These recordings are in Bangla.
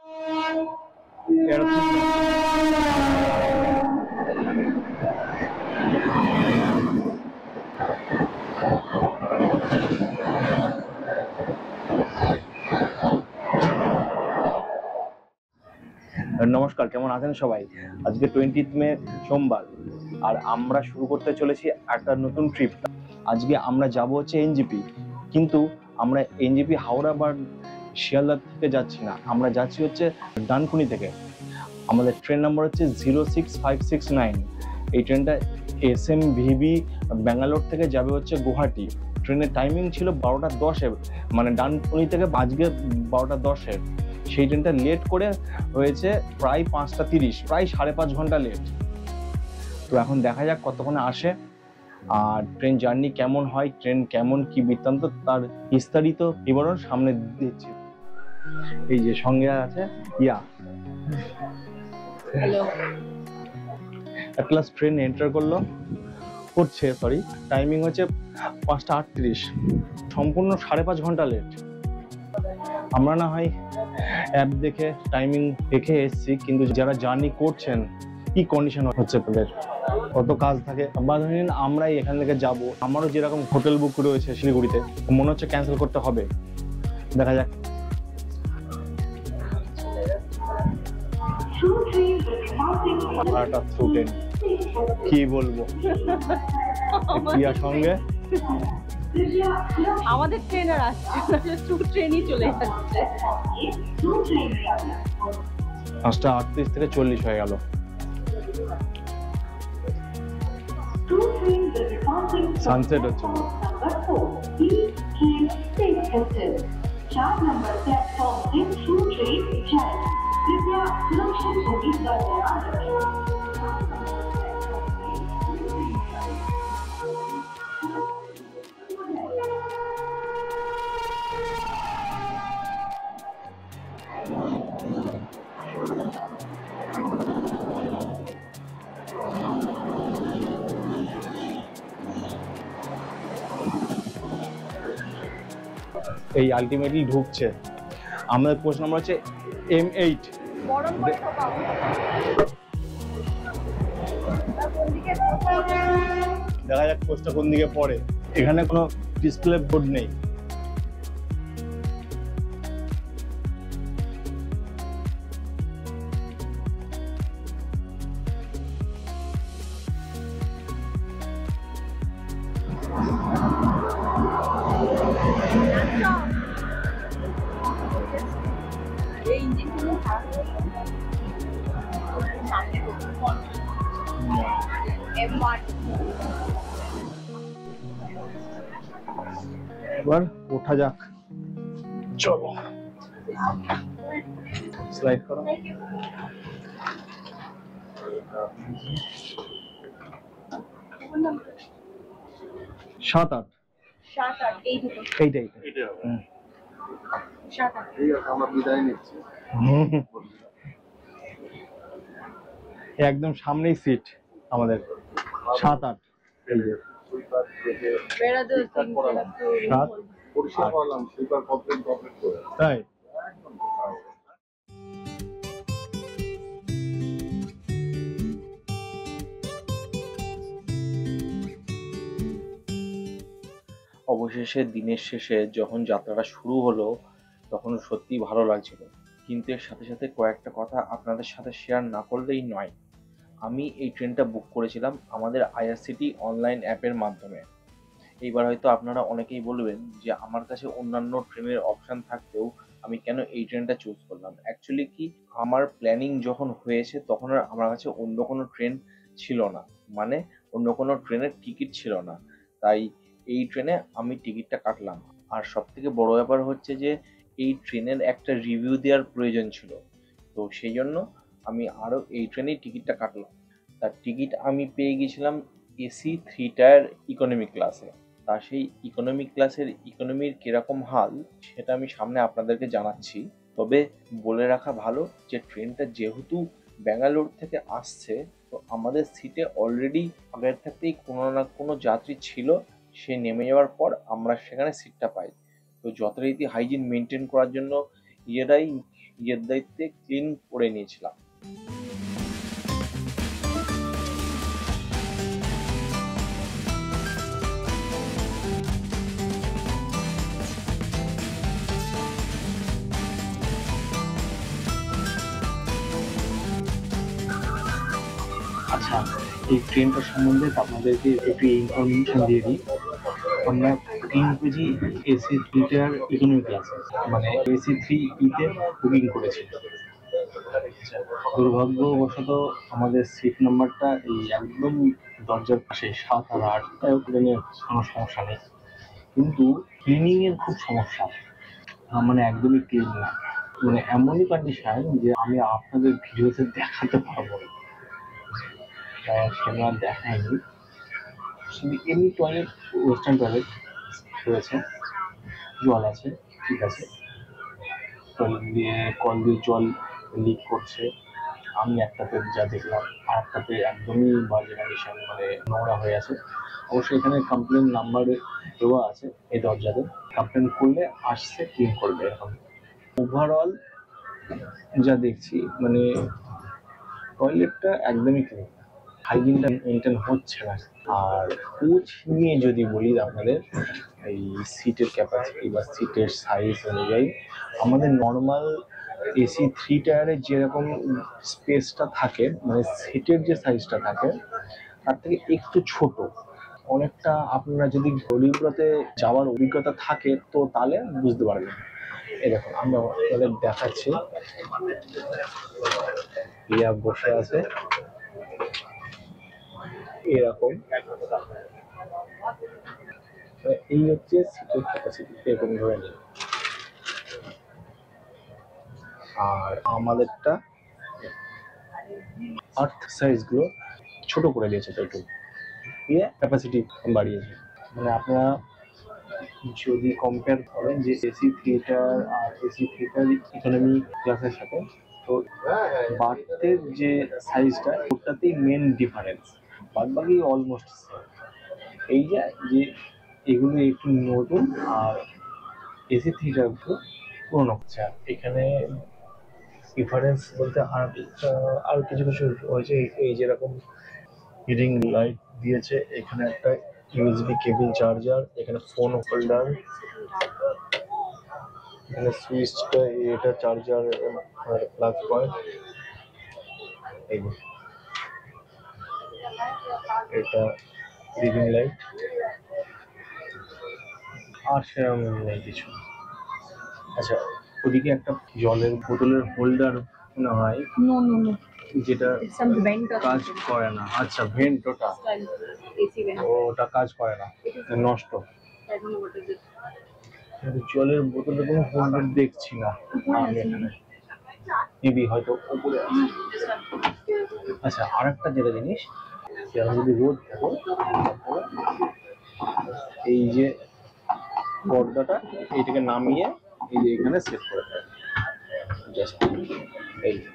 নমস্কার, কেমন আছেন সবাই? আজকে 20 মে সোমবার, আর আমরা শুরু করতে চলেছি একটা নতুন ট্রিপ। আজকে আমরা যাব হচ্ছে এনজেপি, কিন্তু আমরা এনজেপি হাওড়া বা শিয়ালদা থেকে যাচ্ছি না, আমরা যাচ্ছি হচ্ছে ডানকুনি থেকে। আমাদের ট্রেন নাম্বার হচ্ছে 06569। এই ট্রেনটা SMVB ব্যাঙ্গালোর থেকে যাবে হচ্ছে গুয়াহাটি। ট্রেনের টাইমিং ছিল 12টা 10-এ, মানে ডানকুনি থেকে আজকে 12টা 10-এ। সেই ট্রেনটা লেট করে হয়েছে প্রায় 5টা 30, প্রায় 5.5 ঘন্টা লেট। তো এখন দেখা যাক কতক্ষণে আসে, আর ট্রেন জার্নি কেমন হয়, ট্রেন কেমন কি বৃত্তান্ত, তার বিস্তারিত বিবরণ সামনে দিচ্ছি। এই যে সঙ্গে আছে ইয়া। হ্যালো। একটা ক্লাস ট্রেন এন্টার করছে, টাইমিং হচ্ছে 5টা 38, সম্পূর্ণ 5.5 ঘন্টা লেট। আমরা না হয় অ্যাপ দেখে টাইমিং দেখে এসছি, কিন্তু যারা জার্নি করছেন কি কন্ডিশন হচ্ছে তাদের, কত কাজ থাকে। বা ধরেন আমরাই এখান থেকে যাব, আমারও যেরকম হোটেল বুক রয়েছে শিলিগুড়িতে, মনে হচ্ছে ক্যান্সেল করতে হবে। দেখা যাক। কি বলবো, প্রিয়ার সঙ্গে আমাদের ট্রেন আর আসছে না, ট্রেনই চলে যাচ্ছে। 5টা 38 থেকে 40 হয়ে গেল। সানসেট হচ্ছে। 4 नंबर प्लेटफॉर्म से थ्रू ट्रेन जाए, कृपया सुरक्षित दूरी बरकरार रखें। এই আলটিমেটলি ঢুকছে। আমাদের পোস্ট নাম্বার হচ্ছে M8। দেখা যাক পোস্টটা কোন দিকে পড়ে। এখানে কোনো ডিসপ্লে বোর্ড নেই। এবার ওঠা যাক, চলো স্লাইড করো। 7-8 এইটাই। একদম সামনেই সিট আমাদের। 7-8 এই যে তাই। অবশেষে দিনের শেষে যখন যাত্রাটা শুরু হলো, তখন সত্যিই ভালো লাগছিল, কিন্তু এর সাথে সাথে কয়েকটা কথা আপনাদের সাথে শেয়ার না করলেই নয়। আমি এই ট্রেনটা বুক করেছিলাম আমাদের IRCTC অনলাইন অ্যাপের মাধ্যমে। এইবার হয়তো আপনারা অনেকেই বলবেন যে আমার কাছে অন্যান্য ট্রেনের অপশান থাকতেও আমি কেন এই ট্রেনটা চুজ করলাম। অ্যাকচুয়ালি কি, আমার প্ল্যানিং যখন হয়েছে তখন আর আমার কাছে অন্য কোনো ট্রেন ছিল না, মানে অন্য কোনো ট্রেনের টিকিট ছিল না, তাই এই ট্রেনে আমি টিকিটটা কাটলাম। আর সব থেকে বড় ব্যাপার হচ্ছে যে এই ট্রেনের একটা রিভিউ দেওয়ার প্রয়োজন ছিল, তো সেই জন্য আমি আরও এই ট্রেনেই টিকিটটা কাটলাম। তার টিকিট আমি পেয়ে গেছিলাম AC 3 টায়ার ইকোনমি ক্লাসে। তা সেই ইকোনমি ক্লাসের ইকোনমির কিরকম হাল সেটা আমি সামনে আপনাদেরকে জানাচ্ছি। তবে বলে রাখা ভালো যে ট্রেনটা যেহেতু ব্যাঙ্গালোর থেকে আসছে, তো আমাদের সিটে অলরেডি আগের থাকতেই কোনো না কোনো যাত্রী ছিল। সে নেমে যাওয়ার পর আমরা সেখানে সিটটা পাই। তো যথারীতি হাইজিন মেনটেন করার জন্য নিজেরাই নিজের দায়িত্বে ক্লিন করে নিয়েছিলাম। আচ্ছা, এই ট্রেনটা সম্বন্ধে আপনাদেরকে একটু ইনফরমেশন দিয়ে দিই। আমরা 3 কেজি এসি 3টার ইকোনমি ক্লাসে, মানে এসি 3 তে বুকিং করেছি। দুর্ভাগ্যবশত আমাদের সিট নাম্বারটা এই একদম দরজার পাশে 7 আর 8, ট্রেনে কোনো সমস্যা নেই, কিন্তু ক্লিনিং এর খুব সমস্যা। মানে একদমই ক্লিন না, মানে এমনই কন্ডিশন যে আমি আপনাদের ভিডিওতে দেখাতে পারবো না, সেটা দেখায়নি। শুধু এমনি টয়লেট, ওয়েস্টার্ন টয়লেট রয়েছে, জল আছে, ঠিক আছে, টয়লেট দিয়ে কল দিয়ে জল লিক করছে। আমি একটাতে যা দেখলাম, আর একটাতে একদমই বাজে কন্ডিশন, মানে নোংরা হয়ে আছে। অবশ্যই এখানে কমপ্লেন নাম্বার দেওয়া আছে এই দরজাতে, কমপ্লেন করলে আসছে ক্লিন করবে এরকম। ওভারঅল যা দেখছি, মানে টয়লেটটা একদমই ক্লিন, হাইজিনটা মেনটেন হচ্ছে না। আর কোচ নিয়ে যদি বলি আপনাদের, এই সিটের ক্যাপাসিটি বা সিটের সাইজ অনুযায়ী আমাদের নর্মাল এসি 3 টায়ারে যেরকম স্পেসটা থাকে, মানে সিটের যে সাইজটা থাকে তার থেকে একটু ছোট অনেকটা। আপনারা যদি গরিবরাতে যাওয়ার অভিজ্ঞতা থাকে তো তাহলে বুঝতে পারবেন। এই দেখুন, আমি আপনাদের দেখাচ্ছি, রিয়া বসে আছে এরকম। এই হচ্ছে সিটের ক্যাপাসিটি, এরকম ধরে নিন। আর আমাদেরটা আর্থ সাইজ গুলো ছোট করে দিয়েছে, তো একটু দিয়ে ক্যাপাসিটি বাড়িয়েছে। মানে আপনারা যদি কম্পেয়ার করেন যে এসি থিয়েটার আর এসি থিয়েটার ইকোনমি ক্লাসের সাথে, তো বার্থের যে সাইজটা ওটাতেই মেন ডিফারেন্স, বাদ বাকি অলমোস্ট সেম। এই যে এগুলো একটু নতুন আর এসি থিয়েটারগুলো পুরোনো। আচ্ছা, এখানে ডিফারেন্স বলতে আর কিছু কিছু হয়েছে। এই যেরকম হিডিং লাইট দিয়েছে, এখানে একটা ইউএসবি কেবল চার্জার, এখানে ফোন হোল্ডার, এখানে সুইচটা, এটা চার্জার প্লাগ পয়েন্ট, এই যে এটা রিডিং লাইট, আর সেরকম নেই কিছু। আচ্ছা, ওদিকে একটা জলের বোতলের হোল্ডার মনে হয়, No, no, no. যেটা It's some vent or কাজ something. করে না। আচ্ছা, ভেন্ট, ওটা Style AC vent. ওটা কাজ করে না, নষ্ট। I don't know what is it. কিন্তু জলের বোতলে কোনো হোল্ডার দেখছি না আমি এখানে, মেবি হয়তো উপরে আছে। আচ্ছা, আর একটা যেটা জিনিস, যেমন যদি রোদ থাকে, এই যে পর্দাটা এইটাকে নামিয়ে এই যে এখানে সেট করে দেয়, জাস্ট এই যে।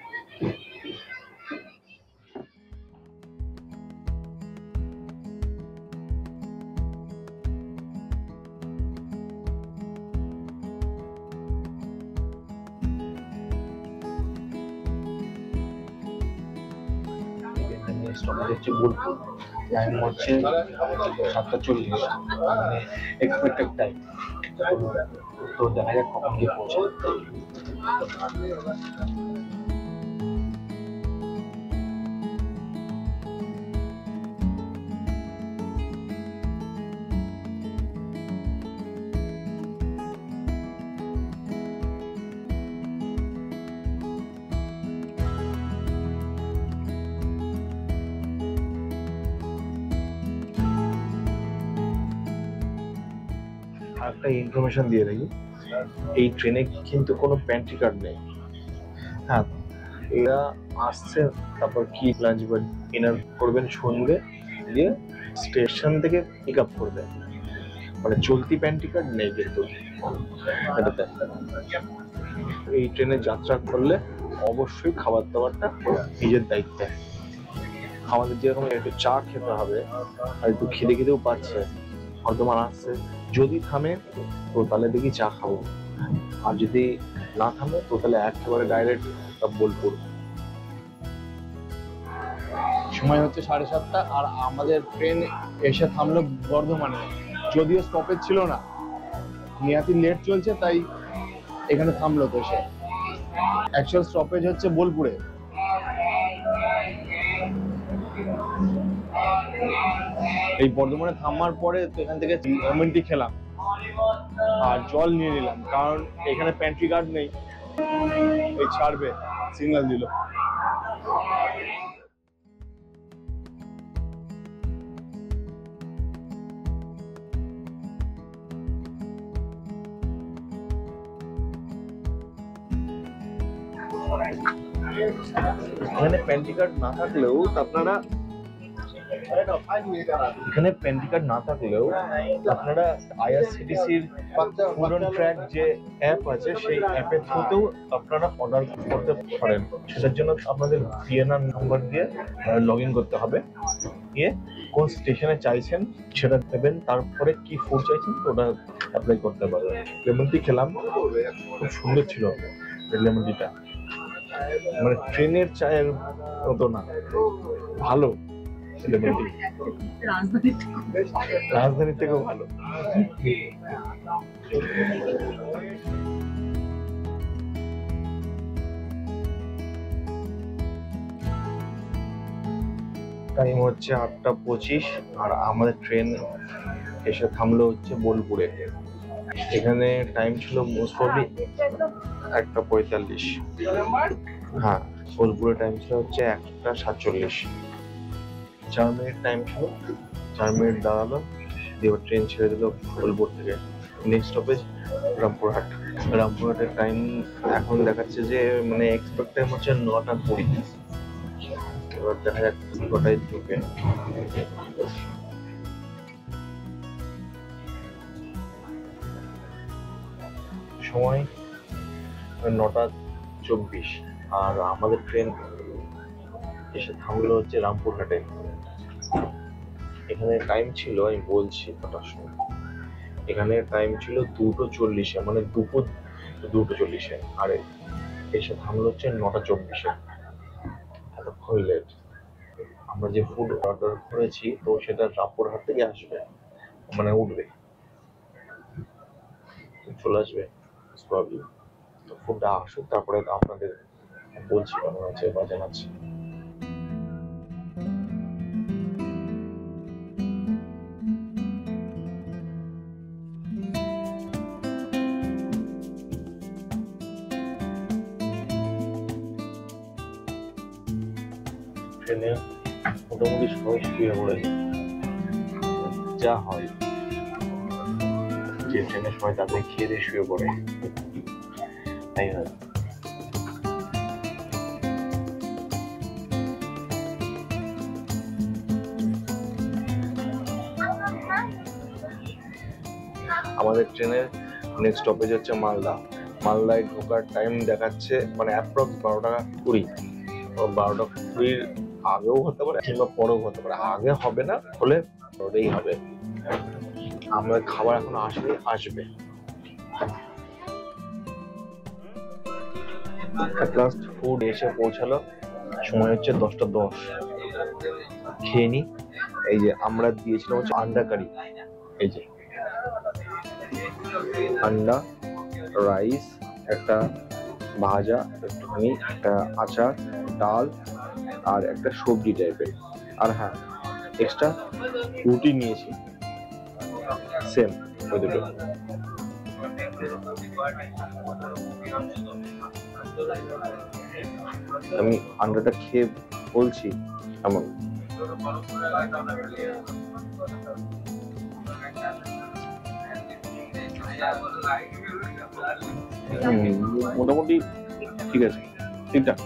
হচ্ছে বোলপুর, টাইম হচ্ছে 7:40, মানে এক্সপেক্টেড টাইম। তো দেখা যাক কখন গিয়ে পৌঁছে। একটা ইনফরমেশন দিয়ে রাখি, এই ট্রেনে কিন্তু কোনো প্যান্ট্রি কার্ড নেই। হ্যাঁ, এরা আসছে, তারপর কি লাঞ্চ বা ডিনার করবেন সন্ধ্যে, দিয়ে স্টেশন থেকে পিক আপ করবে, মানে চলতি প্যান্ট্রি কার্ড নেই কিন্তু এটাতে। এই ট্রেনে যাত্রা করলে অবশ্যই খাবার দাবারটা নিজের দায়িত্বে। আমাদের যেরকম একটু চা খেতে হবে, আর একটু খিদে খিদেও পাচ্ছে, বর্ধমান আসছে, যদি থামে তো তাহলে দেখি চা খাবো, আর যদি না থামে তো তাহলে একেবারে ডাইরেক্ট বোলপুর। সময় হচ্ছে 7:30 আর আমাদের ট্রেন এসে থামলো বর্ধমানে। যদিও স্টপেজ ছিল না, নিহাতি লেট চলছে তাই এখানে থামলো। তো সে অ্যাকচুয়াল স্টপেজ হচ্ছে বোলপুরে। এই বর্ধমানে থামার পরে তো এখান থেকে লেমন টি খেলাম আর জল নিয়ে নিলাম, কারণ এখানে প্যান্ট্রি গার্ড নেই। এই ছাড়বে সিগন্যাল দিল। এখানে প্যান্ট্রি কার্ড না থাকলেও আপনারা আইআরসিটিসির ফুড অন ট্র্যাক যে অ্যাপ আছে সেই অ্যাপের থ্রুতেও আপনারা অর্ডার করতে পারেন। সেটার জন্য আপনাদের ভিএনআর নাম্বার দিয়ে লগ ইন করতে হবে, দিয়ে কোন স্টেশনে চাইছেন সেটা দেবেন, তারপরে কি ফুড চাইছেন ওটা অ্যাপ্লাই করতে পারবেন। লেমন টি খেলাম, খুব সুন্দর ছিল লেমন টিটা, মানে ট্রেনের চায়ের মতো না, ভালো লেমন টি, রাজধানীর থেকেও ভালো। টাইম হচ্ছে 8:25 আর আমাদের ট্রেন এসে থামলো হচ্ছে বোলপুরে। এখানে টাইম ছিল মোস্ট প্রবলি 1:45। হ্যাঁ, বোলপুরে টাইম ছিল হচ্ছে 1:47। 4 মিনিট টাইম ছিল, 4 মিনিট দাঁড়ালো, দিয়ে ট্রেন ছেড়ে দিল বোলপুর থেকে। Next stoppage Rampurhat. রামপুরহাটের টাইম এখন দেখাচ্ছে যে মানে এক্সপেক্ট টাইম হচ্ছে 9:20। এবার দেখা যাক কটায় ঢুকে। সময় 9:24 আর আমাদের ট্রেন এসে থামলো হচ্ছে রামপুরহাটে। এখানে টাইম ছিল, আমি বলছি কটার সময়, এখানে টাইম ছিল 2:40, মানে দুপুর 2:40, আর এসে থামলো হচ্ছে 9:24। এতক্ষণ লেট। আমরা যে ফুড অর্ডার করেছি তো সেটা রামপুরহাট থেকে আসবে, মানে উঠবে, চলে আসবে প্রবলেম। তো ফুডটা আসুক তারপরে আপনাদের বলছি কেমন আছে বা জানাচ্ছি। ট্রেনে মোটামুটি সবাই শুয়ে পড়েছে, যা হয় যে ট্রেনে সবাই তাদের খেয়ে দিয়ে শুয়ে পড়ে, তাই হয়। আমাদের ট্রেনের নেক্সট স্টপেজ হচ্ছে মালদা। মালদায় ঢোকার টাইম দেখাচ্ছে মানে অ্যাপ্রক্স 12:20। 12:20 আগেও হতে পারে কিংবা পরেও হতে পারে, আগে হবে না, হলে পরেই হবে। আমাদের খাবার এখন আসেনি, আসবে। লাস্ট ফুড এসে পৌঁছালো, সময় হচ্ছে 10:10। খেয়ে নি। এই যে আমরা দিয়েছিলাম হচ্ছে আন্ডা কারি, এই যে আন্ডা, রাইস, একটা ভাজা, একটুখানি একটা আচার, ডাল আর একটা সবজি টাইপের, আর হ্যাঁ এক্সট্রা রুটি নিয়েছি, সেম ওই দুটো। আমি আন্ডাটা খেয়ে বলছি এমন। মোটামুটি ঠিক আছে, ঠিকঠাক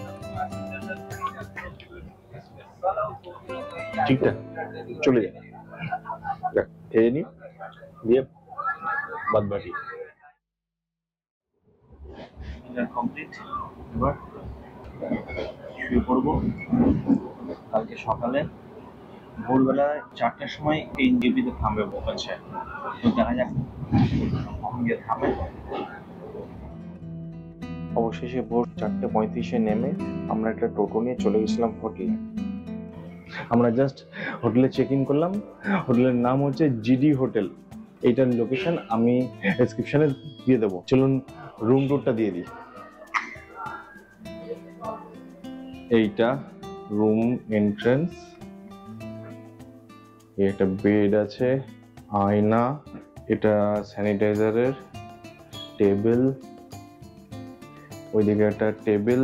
ঠিকঠাক চলে যায়। দেখ খেয়ে নি, দিয়ে বাদ বাকি কমপ্লিট। এবার শুয়ে পড়বো। কালকে সকালে ভোরবেলায় 4টার সময় এনজেপিতে থামবে বলেছে, তো দেখা যাক কখন গিয়ে থামে। অবশেষে ভোর 4:35-এ নেমে আমরা একটা টোটো নিয়ে চলে গেছিলাম হোটেলে। আমরা জাস্ট হোটেলে চেক ইন করলাম। হোটেলের নাম হচ্ছে জিডি হোটেল। এইটার লোকেশন আমি ডেসক্রিপশনে দিয়ে দেবো। চলুন রুম টুরটা দিয়ে দিই। এইটা রুম এন্ট্রান্স। একটা বেড আছে, আয়না, এটা স্যানিটাইজারের টেবিল, ওইদিকে একটা টেবিল,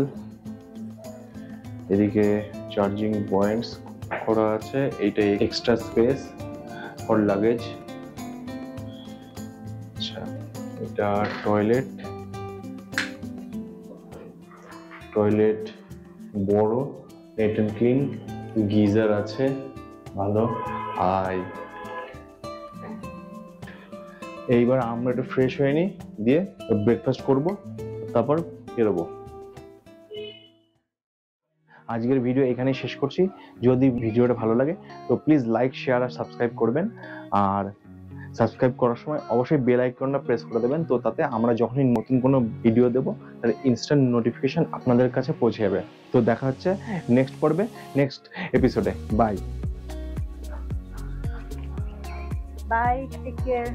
এদিকে চার্জিং পয়েন্টস করা আছে, এইটা এক্সট্রা স্পেস ফর লাগেজ। আচ্ছা, এটা টয়লেট বড়, নেট অ্যান্ড ক্লিন, গিজার আছে ভালো। আর এইবার আমরা একটু ফ্রেশ হয়ে নিই, দিয়ে ব্রেকফাস্ট করব, তারপর বেরোবো। আজকের ভিডিও এখানেই শেষ করছি। যদি ভিডিওটা ভালো লাগে তো প্লিজ লাইক, শেয়ার আর সাবস্ক্রাইব করবেন। আর সাবস্ক্রাইব করার সময় অবশ্যই বেল আইকনটা প্রেস করে দেবেন, তো তাতে আমরা যখনই নতুন কোনো ভিডিও দেবো তার ইনস্ট্যান্ট নোটিফিকেশন আপনাদের কাছে পৌঁছে যাবে। তো দেখা হচ্ছে নেক্সট পর্বে, নেক্সট এপিসোডে। বাই। Bye, take care.